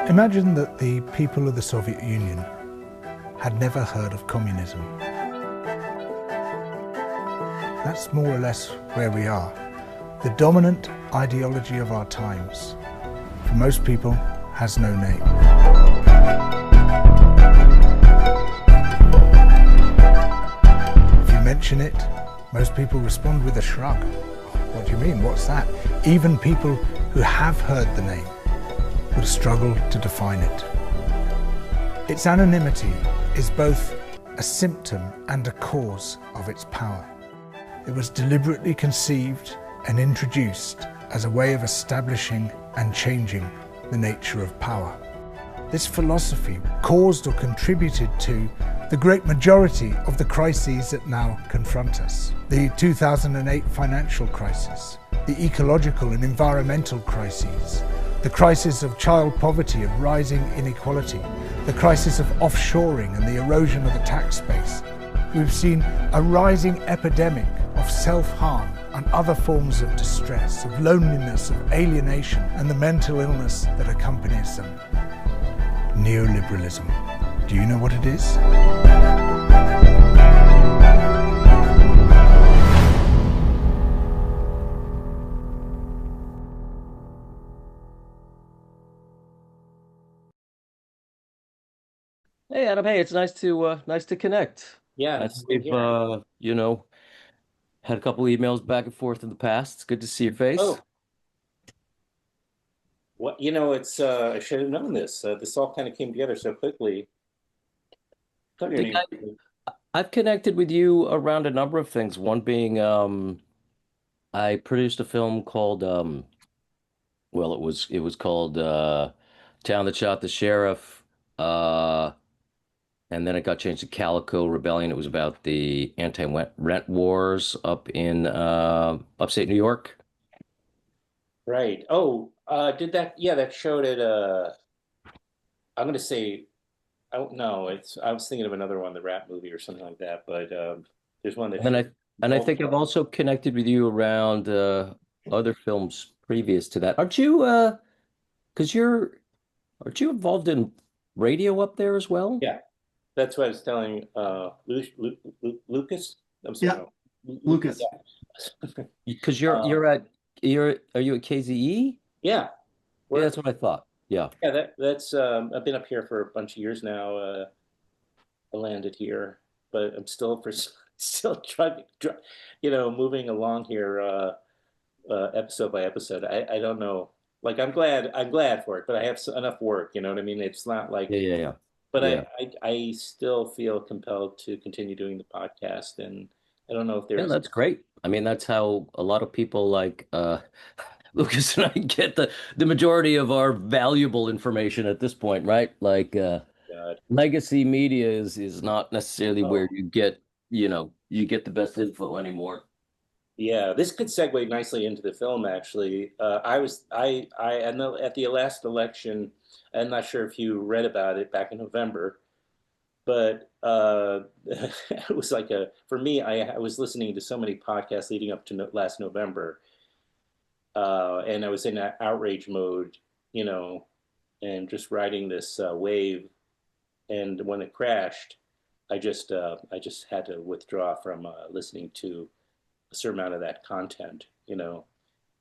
Imagine that the people of the Soviet Union had never heard of communism. That's more or less where we are. The dominant ideology of our times, for most people, has no name. If you mention it, most people respond with a shrug. What do you mean? What's that? Even people who have heard the name would struggle to define it. Its anonymity is both a symptom and a cause of its power. It was deliberately conceived and introduced as a way of establishing and changing the nature of power. This philosophy caused or contributed to the great majority of the crises that now confront us. The 2008 financial crisis, the ecological and environmental crises, the crisis of child poverty, of rising inequality, the crisis of offshoring and the erosion of the tax base. We've seen a rising epidemic of self-harm and other forms of distress, of loneliness, of alienation, and the mental illness that accompanies them. Neoliberalism. Do you know what it is? Hey Adam, hey, it's nice to connect. Yeah, We've had a couple emails back and forth in the past. It's good to see your face. Oh, what it's I should have known this. This all kind of came together so quickly. Thought your name. I've connected with you around a number of things. One being I produced a film called well, it was called Town That Shot the Sheriff. And then it got changed to Calico Rebellion. It was about the anti-rent wars up in upstate New York. Right. Oh, did that? Yeah, that showed it. I'm going to say, oh no, I was thinking of another one, the rap movie or something like that. But there's one that. And I think I've also connected with you around other films previous to that. Aren't you? Aren't you involved in radio up there as well? Yeah. That's what I was telling Lucas. I'm sorry, yeah, Lucas. Because are you at KZE? Yeah, yeah, that's what I thought. Yeah, yeah. That's I've been up here for a bunch of years now. I landed here, but I'm still trying, moving along here, episode by episode. I don't know. Like I'm glad for it, but I have enough work. You know what I mean? It's not like yeah. But yeah. I still feel compelled to continue doing the podcast, and I don't know if there's. Yeah, that's great. I mean, that's how a lot of people like Lucas and I get the majority of our valuable information at this point, right? Like legacy media is not necessarily where you get the best info anymore. Yeah, this could segue nicely into the film. Actually, I know at the last election. I'm not sure if you read about it back in November, but it was like for me, I was listening to so many podcasts leading up to last November, and I was in that outrage mode, and just riding this wave. And when it crashed, I just had to withdraw from listening to a certain amount of that content, and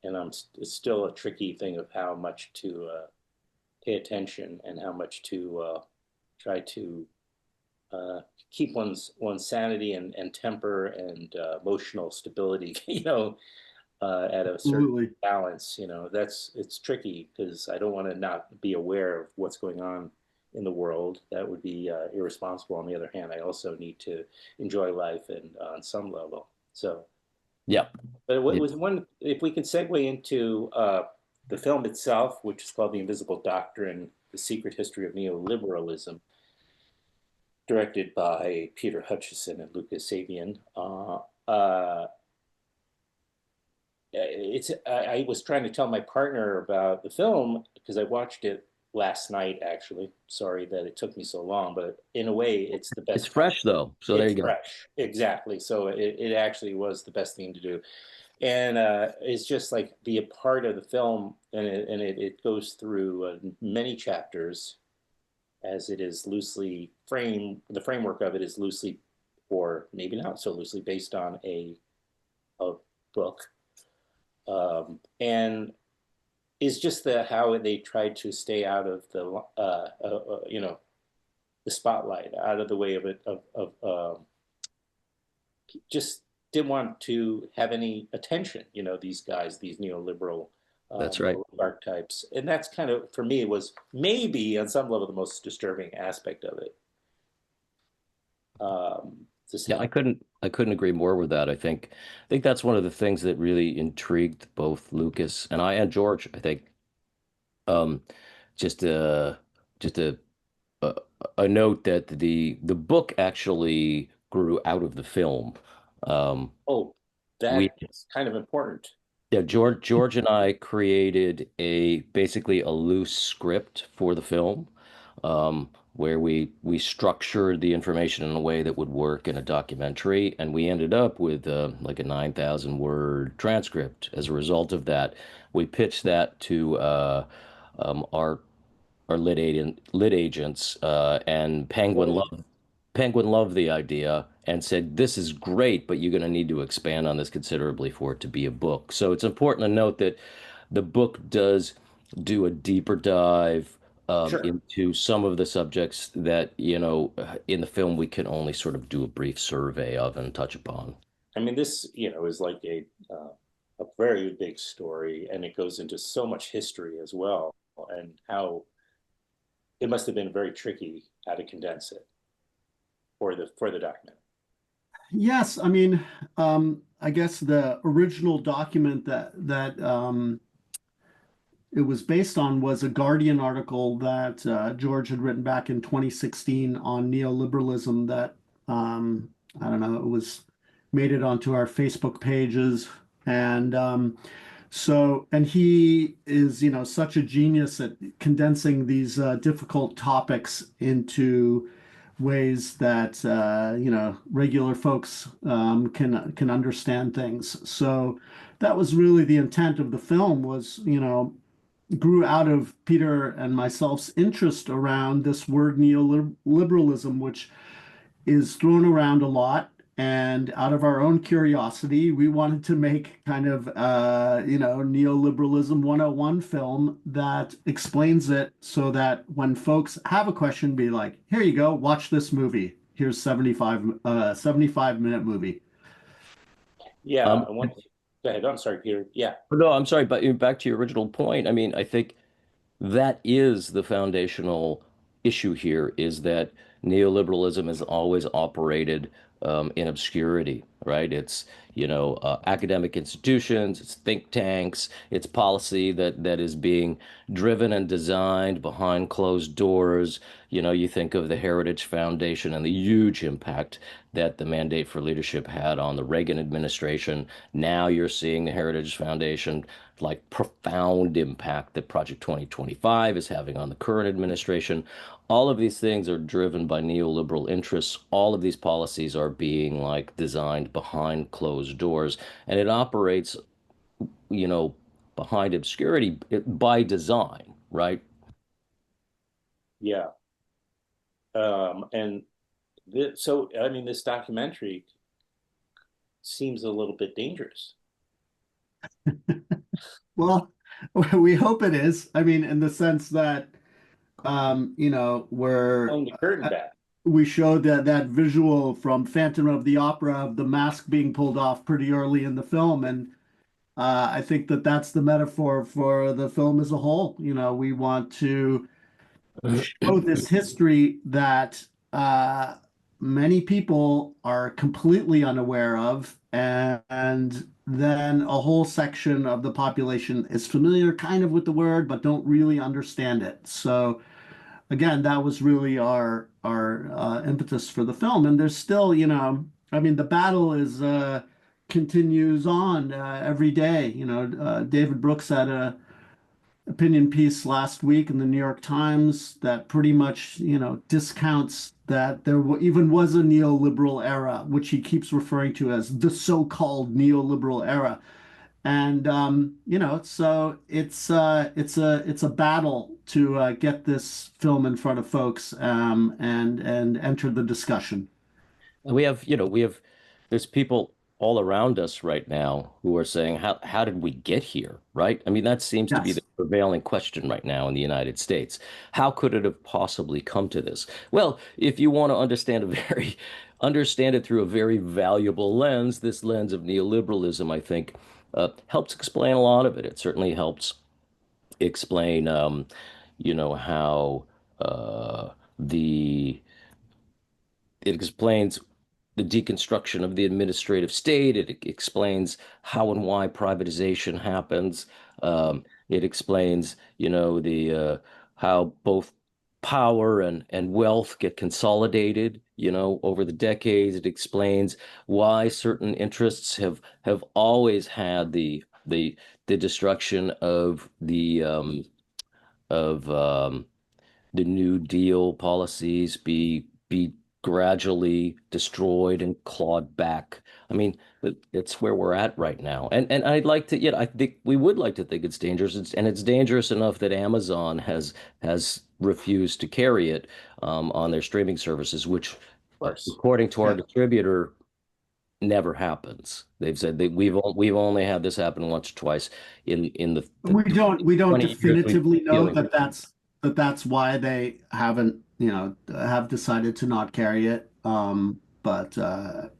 it's still a tricky thing of how much to pay attention and how much to try to keep one's sanity and temper and emotional stability, at a certain balance. It's tricky because I don't want to not be aware of what's going on in the world. That would be irresponsible. On the other hand, I also need to enjoy life and on some level. So, yeah. But what was one? If we can segue into the film itself, which is called The Invisible Doctrine, The Secret History of Neoliberalism, directed by Peter Hutchison and Lucas Sabean. I was trying to tell my partner about the film because I watched it last night, actually. Sorry that it took me so long, but in a way, it's the It's best. fresh though, so there It's you go. fresh, exactly. So it actually was the best thing to do. And it's just like be a part of the film, and it goes through many chapters, as it is loosely framed. The framework of it is loosely, or maybe not so loosely, based on a book, and is just how they tried to stay out of the the spotlight, out of the way of it, just didn't want to have any attention. These guys, these neoliberal That's right. archetypes, and that's kind of, for me, was maybe on some level the most disturbing aspect of it. Yeah, I couldn't agree more with that. I think that's one of the things that really intrigued both Lucas and I and George. I think um, just a just a, a note that the book actually grew out of the film. Um, Oh, we that's kind of important. Yeah, George and I created basically a loose script for the film, where we structured the information in a way that would work in a documentary, and we ended up with like a 9,000 word transcript. As a result of that, we pitched that to our lit agents, and Penguin loved the idea and said, "This is great, but you're going to need to expand on this considerably for it to be a book." So it's important to note that the book does do a deeper dive Sure. into some of the subjects that, in the film we can only sort of do a brief survey of and touch upon. I mean, this, is like a very big story, and it goes into so much history as well, and how it must have been very tricky how to condense it for the document. Yes, I mean, I guess the original document that it was based on was a Guardian article that George had written back in 2016 on neoliberalism that I don't know, it was made it onto our Facebook pages. And and he is, such a genius at condensing these difficult topics into ways that regular folks can understand things. So that was really the intent of the film, was grew out of Peter and myself's interest around this word neoliberalism, which is thrown around a lot. And out of our own curiosity, we wanted to make kind of, neoliberalism 101 film that explains it, so that when folks have a question, be like, here you go, watch this movie. Here's 75-minute movie. Yeah. Um, Go ahead. I'm sorry, Peter. Yeah. no, I'm sorry, but back to your original point. I mean, I think that is the foundational issue here, is that neoliberalism has always operated in obscurity, right? It's, academic institutions, it's think tanks, it's policy that is being driven and designed behind closed doors. You think of the Heritage Foundation and the huge impact that the Mandate for Leadership had on the Reagan administration. Now you're seeing the Heritage Foundation, like, profound impact that Project 2025 is having on the current administration. All of these things are driven by neoliberal interests. All of these policies are being, like, designed behind closed doors, and it operates, behind obscurity by design, right? Yeah. And so, I mean, this documentary seems a little bit dangerous. Well, we hope it is. I mean, in the sense that, Pulling the curtain back. we showed that visual from Phantom of the Opera of the mask being pulled off pretty early in the film, and I think that's the metaphor for the film as a whole. We want to show this history that many people are completely unaware of, and then a whole section of the population is familiar kind of with the word, but don't really understand it. So again, that was really our impetus for the film. And there's still, I mean, the battle is continues on every day. David Brooks had a opinion piece last week in the New York Times that pretty much, discounts that there even was a neoliberal era, which he keeps referring to as the so-called neoliberal era. And so it's a battle to get this film in front of folks and enter the discussion. We have there's people all around us right now who are saying, how did we get here, right? I mean, that seems to be Yes. the prevailing question right now in the United States. How could it have possibly come to this? Well, if you want to understand it through a very valuable lens, this lens of neoliberalism, I think, helps explain a lot of it. It certainly helps explain, how the it explains the deconstruction of the administrative state. It explains how and why privatization happens. It explains, the how both power and wealth get consolidated, over the decades. It explains why certain interests have always had the destruction of the New Deal policies be gradually destroyed and clawed back. I mean, it's where we're at right now. And I'd like to, I think we would like to think it's dangerous. And it's dangerous enough that Amazon has refused to carry it on their streaming services, which, course. according to our Yeah. distributor, never happens. They've said that we've only had this happen once or twice in the We don't 20 years definitively we've been know dealing that with. that's why they haven't, have decided to not carry it. But But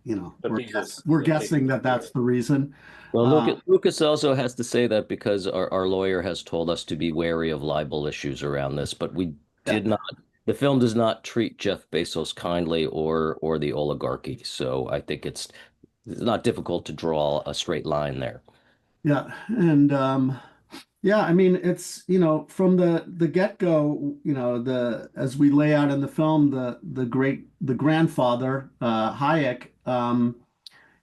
we're because we're they guessing that that's the reason. Well, Uh, Lucas also has to say that because our lawyer has told us to be wary of libel issues around this, but we yeah. did not. The film does not treat Jeff Bezos kindly or the oligarchy, so I think it's not difficult to draw a straight line there. Yeah, and yeah, I mean it's from the get-go, the as we lay out in the film, the grandfather Hayek,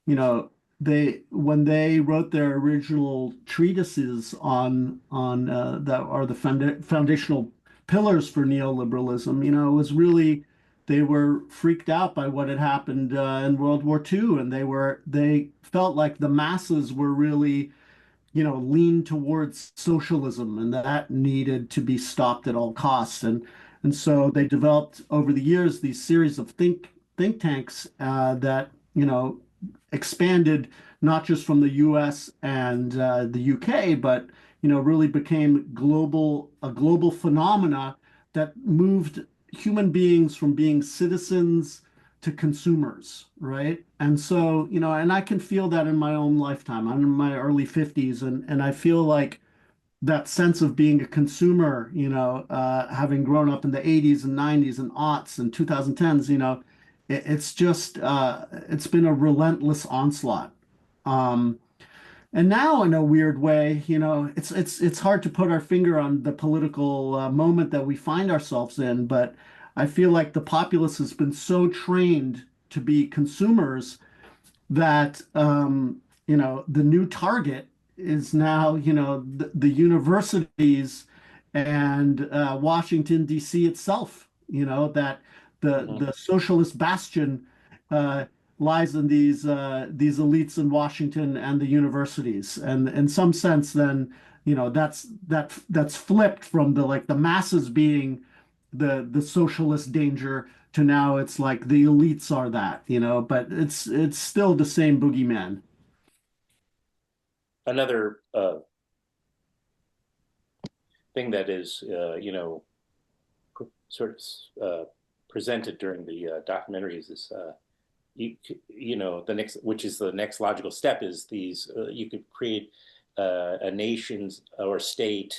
you know they when they wrote their original treatises on that are the foundational pillars for neoliberalism, it was really they were freaked out by what had happened in World War II, and they felt like the masses were really lean towards socialism, and that needed to be stopped at all costs. And so they developed over the years these series of think tanks that expanded not just from the U.S. and the U.K., but really became a global phenomena that moved human beings from being citizens to consumers, right? And so, and I can feel that in my own lifetime. I'm in my early 50s, and I feel like that sense of being a consumer, having grown up in the 80s and 90s and aughts and 2010s, it's just it's been a relentless onslaught. Um, and now, in a weird way, it's hard to put our finger on the political moment that we find ourselves in, but I feel like the populace has been so trained to be consumers that the new target is now the universities and Washington D.C. itself. That the socialist bastion uh, lies in these elites in Washington and the universities, and in some sense, then that's flipped from the masses being the socialist danger to now it's like the elites are that, but it's still the same boogeyman. Another thing that is, sort of presented during the documentaries is, the next, which is the next logical step, is these. You could create a nation's or state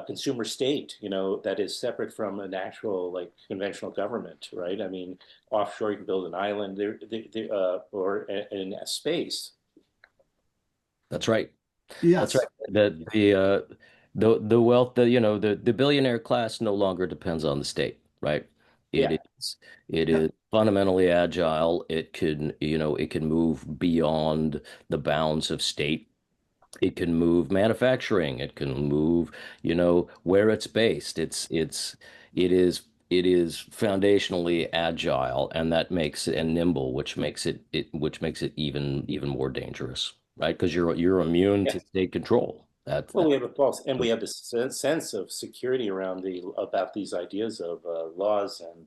consumer state, that is separate from an actual like conventional government, right? I mean, offshore you can build an island or in a space. That's right. That's Yes. right. The wealth, the billionaire class no longer depends on the state, right? It Yeah, is it Yeah. is fundamentally agile. It can move beyond the bounds of state. It can move manufacturing. It can move, where it's based. It is foundationally agile, and that makes it and nimble, which makes it even more dangerous, right? Because you're immune yeah. to state control. Well, we have a false, and we have this sense of security around about these ideas of laws and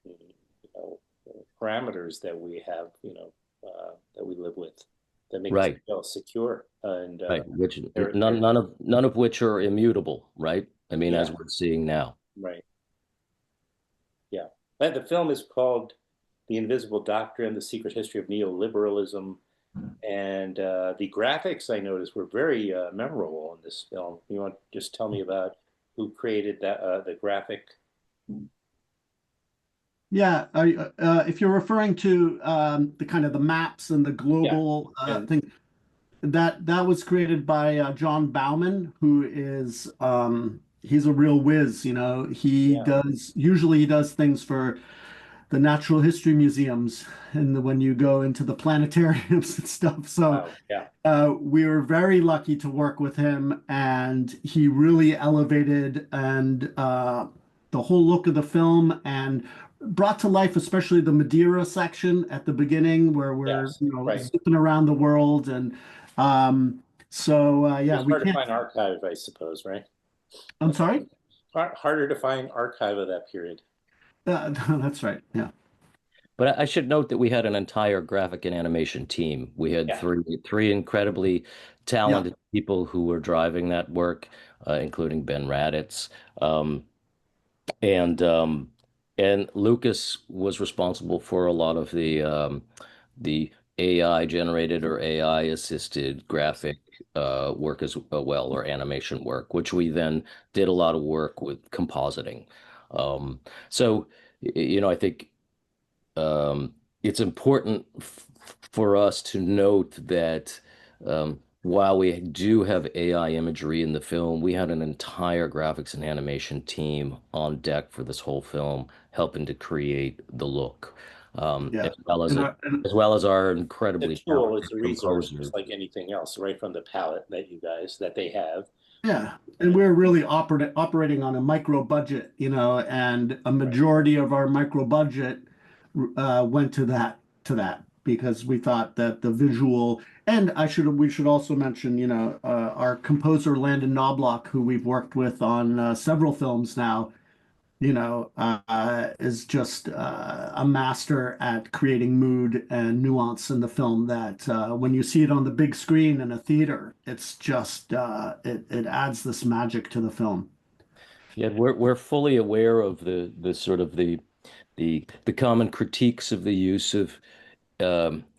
you know, parameters that we have, that we live with, that make us Right, feel secure. And right. Which they're, none of which are immutable, right? I mean, as yeah, we're seeing now. right, yeah. And the film is called "The Invisible Doctrine: The Secret History of Neoliberalism." And the graphics I noticed were very memorable in this film. You want to just tell me about who created that, the graphic? Yeah, if you're referring to the kind of the maps and the Yeah, global and thing, that was created by John Bauman, who is he's a real whiz. yeah, He does things for the natural history museums and when you go into the planetariums and stuff. So wow, yeah, we were very lucky to work with him, and he really elevated and the whole look of the film and brought to life, especially the Madeira section at the beginning, where we're yes, right. zipping around the world, and It yeah, was we hard to can't. find archive, I suppose, right? I'm sorry. Harder to find archive of that period. That's right. Yeah. But I should note that we had an entire graphic and animation team. We had Yeah, three incredibly Yeah. talented people who were driving that work, including Ben Raditz. Um, and Lucas was responsible for a lot of the AI generated or AI assisted graphic work as well, or animation work, which we then did a lot of work with compositing. So, I think it's important for us to note that while we do have AI imagery in the film, we had an entire graphics and animation team on deck for this whole film, helping to create the look, Yeah. as well as And, it, our, and as well as our the incredibly tool is talented a resource, composer. just like anything else, right from the palette that they have. Yeah, and And we're really operating on a micro budget, and a right, majority of our micro budget went to that because we thought that the visual, and we should also mention, our composer Landon Knobloch, who we've worked with on several films now, is just a master at creating mood and nuance in the film that when you see it on the big screen in a theater, it's just it adds this magic to the film. Yeah, we're fully aware of the sort of the common critiques of the use of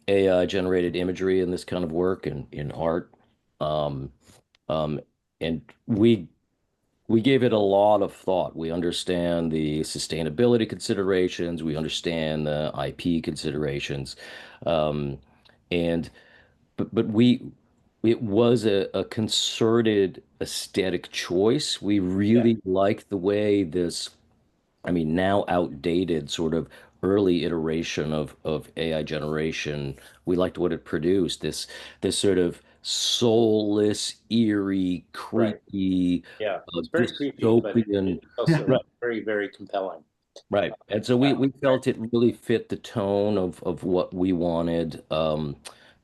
AI generated imagery in this kind of work and in art. Um, and we gave it a lot of thought. We understand the sustainability considerations. We understand the IP considerations. Um, and but it was a concerted aesthetic choice. We yeah, really liked the way this, I mean, now outdated sort of early iteration of AI generation. We liked what it produced. This sort of soulless, eerie, right, creepy, yeah. It's very creepy, but dystopian. it's Yeah, also Right, very, very compelling. right. And so we Wow. we felt it really fit the tone of what we wanted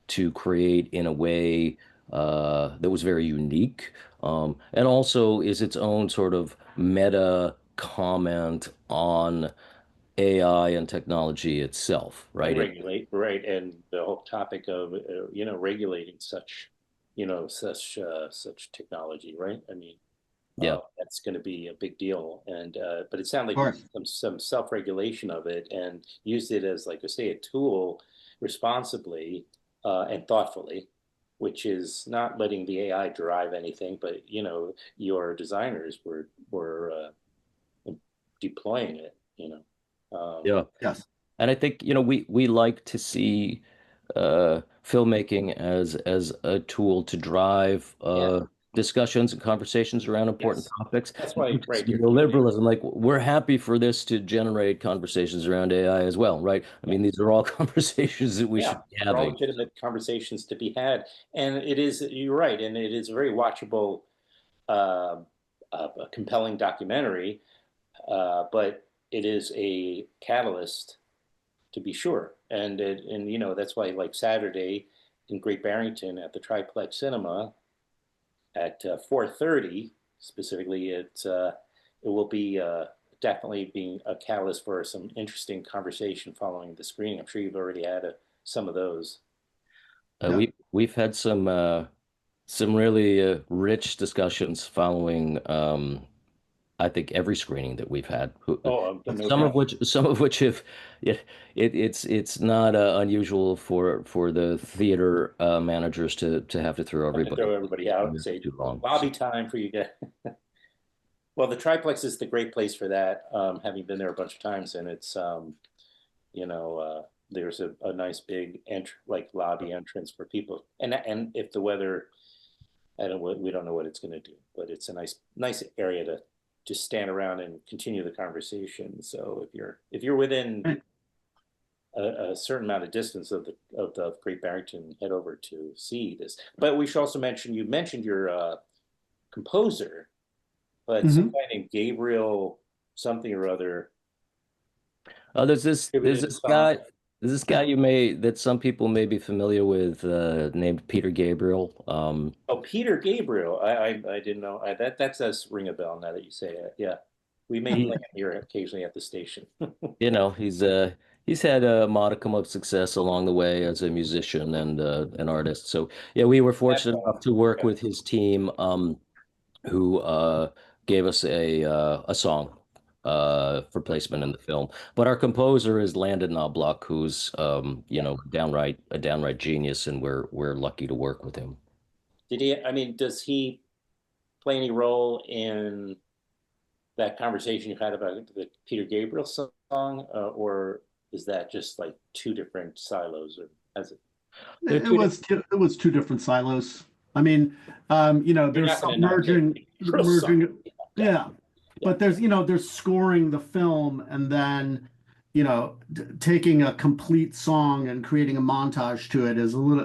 to create in a way that was very unique, and also is its own sort of meta comment on AI and technology itself, And right? regulate, right? And the whole topic of regulating such technology, right? I mean, Yeah, that's going to be a big deal. And but it sounded of like you course. did some self-regulation of it and used it as, like I say, a tool responsibly and thoughtfully. which is not letting the AI drive anything, but your designers were deploying it. Yeah. Yes. And I think, we like to see filmmaking as a tool to drive Yeah. discussions and conversations around important Yes. topics. That's why, right, you're Neoliberalism, like we're happy for this to generate conversations around AI as well, right? I mean, these are all conversations that we should be they're all having. legitimate conversations to be had, and you're right, and it is a very watchable, a compelling documentary, but it is a catalyst to be sure. And that's why, like, Saturday in Great Barrington at the Triplex Cinema at 4:30 specifically, it will be definitely being a catalyst for some interesting conversation following the screening. I'm sure you've already had some of those. Yeah. We've had some really rich discussions following I think every screening that we've had, Oh, no some of doubt. which have it's not unusual for the theater managers to have to throw Everybody out and say too long. lobby time for you guys. Well, the Triplex is the great place for that. Having been there a bunch of times, and it's there's a nice big lobby entrance for people, and if the weather, we don't know what it's going to do, but it's a nice area to just stand around and continue the conversation. So if you're within a certain amount of distance of the Great Barrington, head over to see this. But we should also mention, you mentioned your composer, but some guy named Gabriel something or other. Oh, there's this guy. There's this guy that some people may be familiar with, named Peter Gabriel. Oh, Peter Gabriel. I didn't know. That does ring a bell now that you say it. Yeah, we may play him here occasionally at the station. He's had a modicum of success along the way as a musician and an artist. So yeah, we were fortunate enough to work with his team, who gave us a song for placement in the film. But our composer is Landon Knobloch, who's a downright genius, and we're lucky to work with him. Does he play any role in that conversation you had about the Peter Gabriel song, or is that just like two different silos, or has it? It was two different silos. I mean, there's some merging, yeah. But there's scoring the film and then, taking a complete song and creating a montage to it is a little,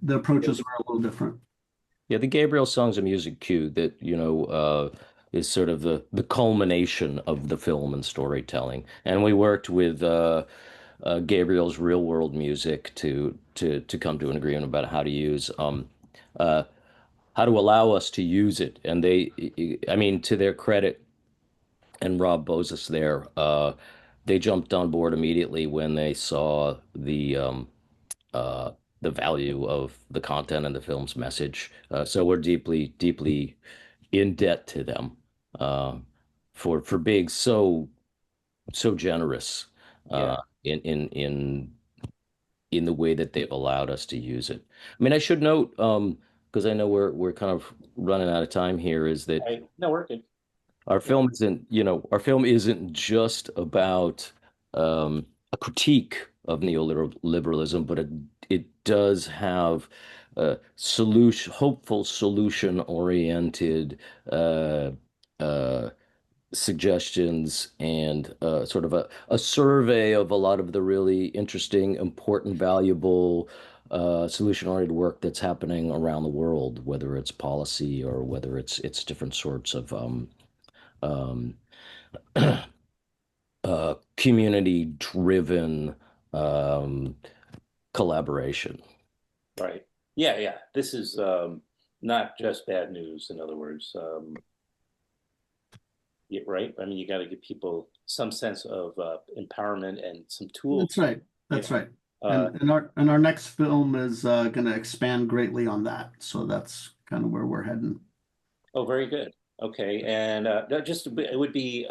the approaches are a little different. Yeah, the Gabriel song's a music cue that, is sort of the culmination of the film and storytelling. And we worked with Gabriel's real world music to come to an agreement about how to use how to allow us to use it. And to their credit, and Rob Bozis there, they jumped on board immediately when they saw the value of the content and the film's message. So we're deeply, deeply in debt to them for being so generous in the way that they've allowed us to use it. I mean, I should note, because I know we're kind of running out of time here, is that no, we're good. Our film isn't just about a critique of neoliberalism, but it does have hopeful solution-oriented suggestions and sort of a survey of a lot of the really interesting, important, valuable solution-oriented work that's happening around the world, whether it's policy or whether it's different sorts of community-driven collaboration. Right. Yeah. This is not just bad news, in other words. Right. I mean, you got to give people some sense of empowerment and some tools. That's right. And our next film is going to expand greatly on that. So that's kind of where we're heading. Oh, very good. Okay, and it would be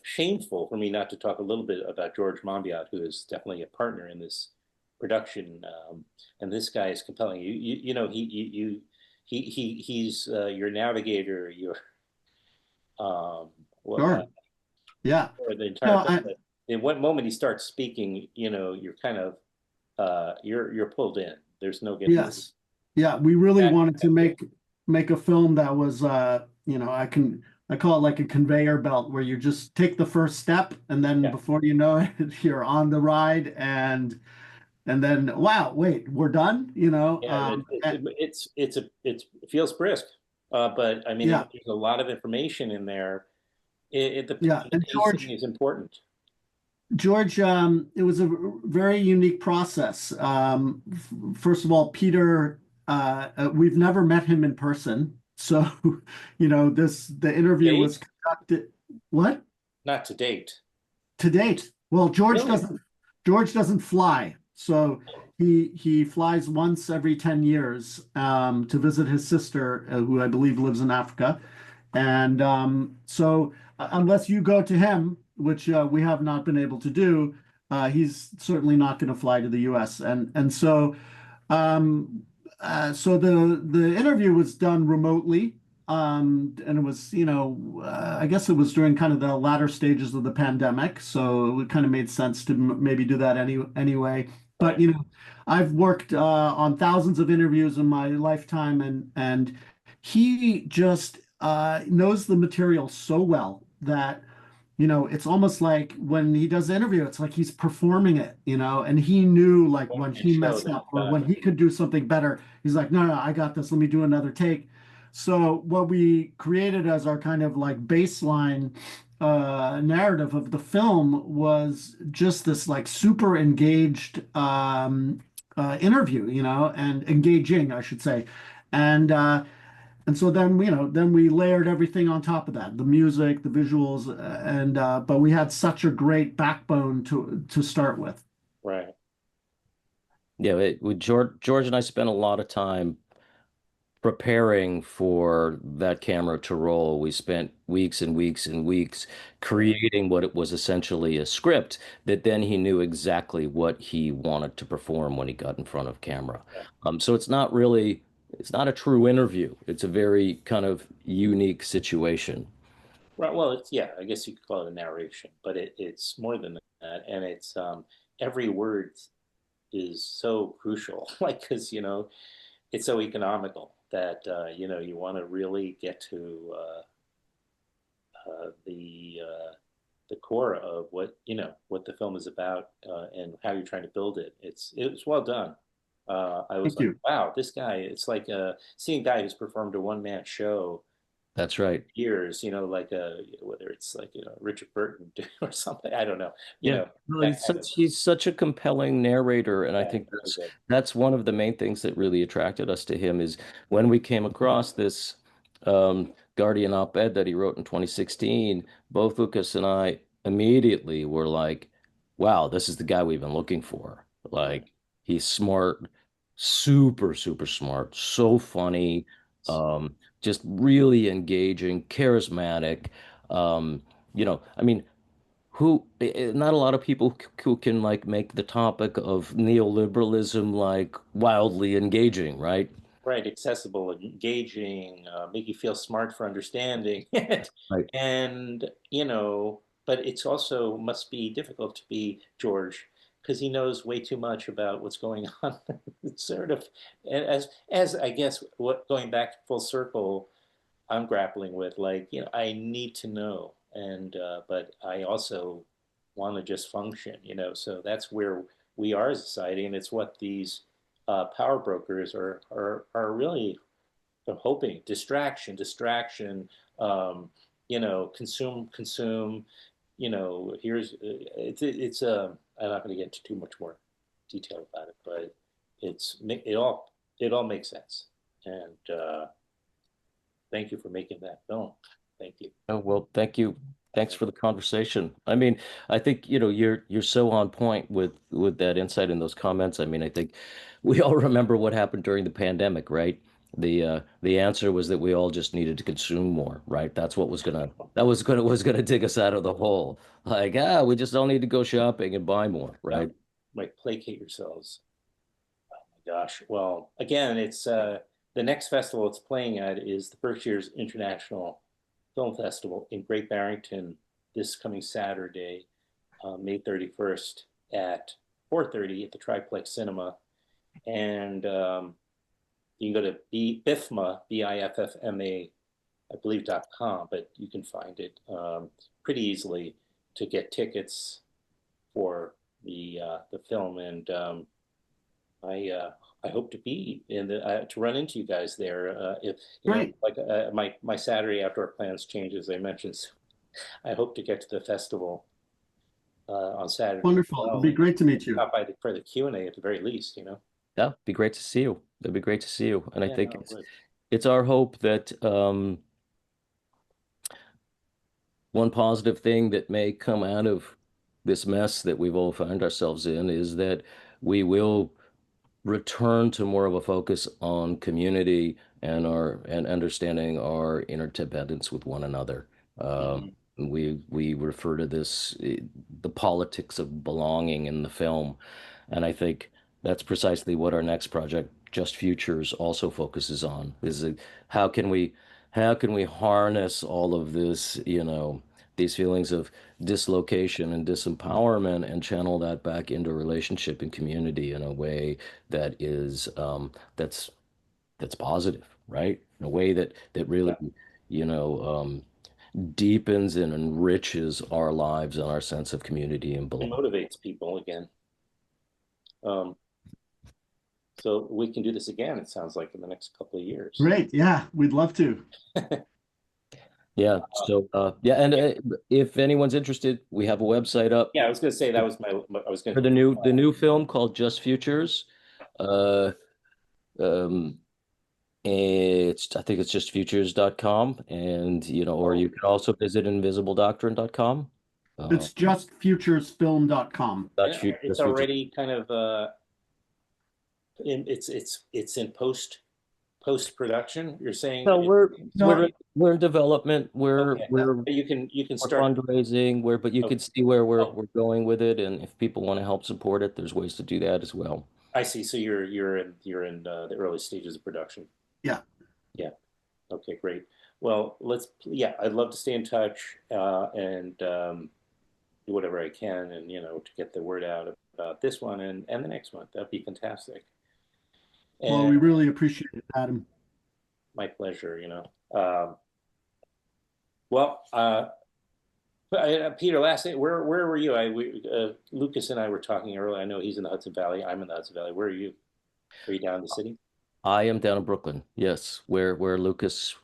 shameful for me not to talk a little bit about George Monbiot, who is definitely a partner in this production, and this guy is compelling. You know, he's your navigator, your Sure. Yeah. or the No, entire film. But in what moment he starts speaking, you know, you're kind of you're pulled in. There's no getting. yes. Yeah, we really wanted to make a film that was you know, I call it like a conveyor belt where you just take the first step and then before you know it, you're on the ride and then wow, wait, we're done, you know. Yeah, it feels brisk, but I mean, Yeah. there's a lot of information in there. The And pacing is important. George, it was a very unique process. First of all, Peter, we've never met him in person. So, you know, the interview was conducted, what? Not to date. To date. Well, George Really? doesn't fly. So he flies once every 10 years to visit his sister, who I believe lives in Africa. And so unless you go to him, which we have not been able to do, he's certainly not going to fly to the U.S. And so so the interview was done remotely, and it was, you know, I guess it was during kind of the latter stages of the pandemic, so it kind of made sense to maybe do that anyway. But you know, I've worked on thousands of interviews in my lifetime, and he just knows the material so well that, you know, it's almost like when he does the interview, it's like he's performing it, you know, and he knew like when he messed up or when he could do something better, he's like, no, I got this. Let me do another take. So what we created as our kind of like baseline narrative of the film was just this like super engaged interview, you know, and engaging, I should say. And so then, you know, then we layered everything on top of that, the music, the visuals, and but we had such a great backbone to start with. Right. Yeah, George and I spent a lot of time preparing for that camera to roll. We spent weeks and weeks and weeks creating what it was essentially a script that then he knew exactly what he wanted to perform when he got in front of camera. So it's not a true interview. It's a very kind of unique situation. Right. Well, I guess you could call it a narration, but it's more than that, and it's every word is so crucial, like because you know it's so economical that you know you want to really get to the core of what you know what the film is about and how you're trying to build it. It's well done. I was Thank like, you. wow, this guy. It's like seeing a guy who's performed a one-man show That's right. years. You know, like whether it's like you know Richard Burton or something. I don't know. You Yeah, know, no, that kind of he's such a compelling narrator, and I think really good. that's one of the main things that really attracted us to him is when we came across this Guardian op-ed that he wrote in 2016, both Lucas and I immediately were like, wow, this is the guy we've been looking for. Like, he's smart, super, super smart, so funny, just really engaging, charismatic. You know, I mean, not a lot of people who can like make the topic of neoliberalism like wildly engaging, right? Right, accessible, engaging, make you feel smart for understanding. Right. And, you know, but it's also must be difficult to be George because he knows way too much about what's going on. It's sort of, as I guess, what going back full circle, I'm grappling with, like, you know, I need to know, and but I also want to just function, you know. So that's where we are as a society, and it's what these power brokers are really hoping: distraction, distraction. You know, consume. You know, here's it's I'm not going to get into too much more detail about it, but it all makes sense, and thank you for making that film. Thank you. Oh, well, thank you. Thanks for the conversation. I mean, I think, you know, you're so on point with that insight and those comments. I mean, I think we all remember what happened during the pandemic, right? The answer was that we all just needed to consume more, right? That's what was gonna dig us out of the hole. Like, we just all need to go shopping and buy more, right? Like placate yourselves. Gosh, well, again, it's the next festival it's playing at is the Berkshires International Film Festival in Great Barrington this coming Saturday, May 31st at 4:30 at the Triplex Cinema. And you can go to biffma, biffma, I believe .com, but you can find it pretty easily to get tickets for the film. And I hope to be in the to run into you guys there. If you know, like my Saturday after our plans change, as I mentioned, so I hope to get to the festival on Saturday. Wonderful. It'll be great to meet you. Stop by for the Q&A at the very least, you know. Yeah, it'd be great to see you. It'd be great to see you. And I think No, it's our hope that one positive thing that may come out of this mess that we've all found ourselves in is that we will return to more of a focus on community and understanding our interdependence with one another. We refer to this the politics of belonging in the film, and I think that's precisely what our next project, Just Futures, also focuses on. Is how can we harness all of this, you know, these feelings of dislocation and disempowerment and channel that back into relationship and community in a way that is that's positive, right? In a way that really, you know, deepens and enriches our lives and our sense of community and belonging. It motivates people again. So we can do this again, it sounds like, in the next couple of years. Great. Yeah, we'd love to. Yeah. So, yeah. And if anyone's interested, we have a website up. Yeah, I was going to say that was I was going for the new film called Just Futures. I think it's justfutures.com, and you know, or you can also visit invisibledoctrine.com. It's justfuturesfilm.com. Yeah, it's already kind of it's in post production. You're saying? No, we're in development. We're you can start fundraising. But you can see where we're going with it, and if people want to help support it, there's ways to do that as well. I see. So you're in the early stages of production. Yeah. Yeah. Okay, great. Well, I'd love to stay in touch and do whatever I can, and you know, to get the word out about this one and the next one. That'd be fantastic. And well, we really appreciate it, Adam. My pleasure. You know. Peter, last thing, where were you? Lucas and I were talking earlier. I know he's in the Hudson Valley. I'm in the Hudson Valley. Where are you? Are you down in the city? I am down in Brooklyn. Yes, where Lucas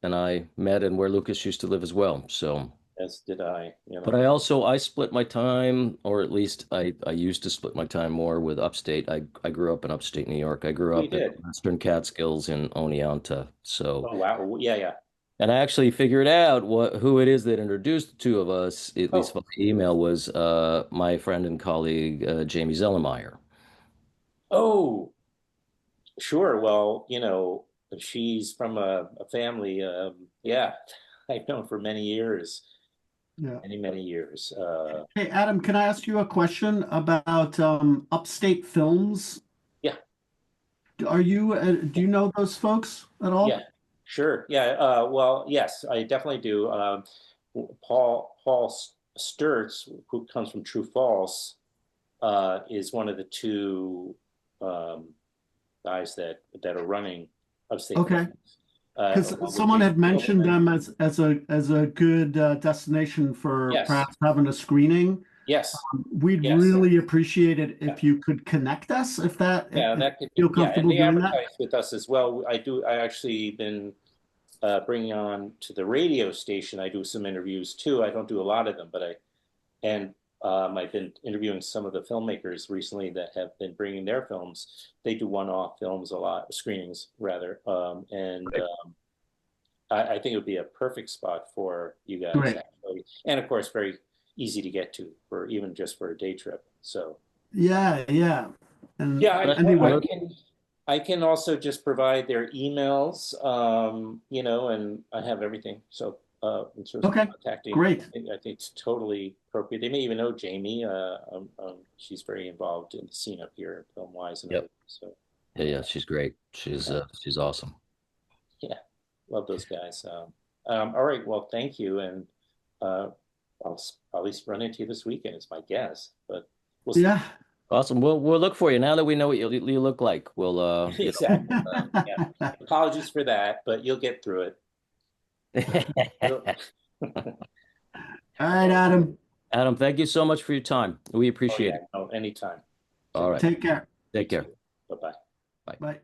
and I met, and where Lucas used to live as well. So. As did I. You know. But I split my time, or at least I used to split my time more with upstate. I grew up in upstate New York. I grew up in Western Catskills in Oneonta. So. Oh wow! Yeah. And I actually figured out who it is that introduced the two of us, at least via email, was my friend and colleague Jamie Zellermeyer. Oh, sure. Well, you know, she's from a family. I've known for many years. Yeah. Many years. Hey, Adam, can I ask you a question about Upstate Films? Yeah. Do you know those folks at all? Yeah, sure. Yeah. Well, yes, I definitely do. Paul Sturtz, who comes from True False, is one of the two guys that are running Upstate. Okay. Because someone had mentioned them as a good destination for perhaps having a screening. Yes. We'd really appreciate it if you could connect us, if that could feel comfortable doing that. With us as well. I actually been bringing on to the radio station. I do some interviews too. I don't do a lot of them, but I've been interviewing some of the filmmakers recently that have been bringing their films. They do one-off films, screenings rather, I think it would be a perfect spot for you guys, actually. And of course, very easy to get to even just for a day trip. So yeah. And anyway, I can also just provide their emails, you know, and I have everything. So. In terms of contacting, great. I think it's totally appropriate. They may even know Jamie. She's very involved in the scene up here, film-wise, and everything. So Yeah, she's great. She's awesome. Yeah, love those guys. All right, well, thank you, and I'll probably run into you this weekend. Is my guess, but we'll see. Yeah. Awesome. We'll look for you now that we know what you look like. We'll exactly. Yeah. Apologies for that, but you'll get through it. All right, Adam. Adam, thank you so much for your time. We appreciate it. Oh, anytime. All right. Take care. Take care. Bye-bye. Bye.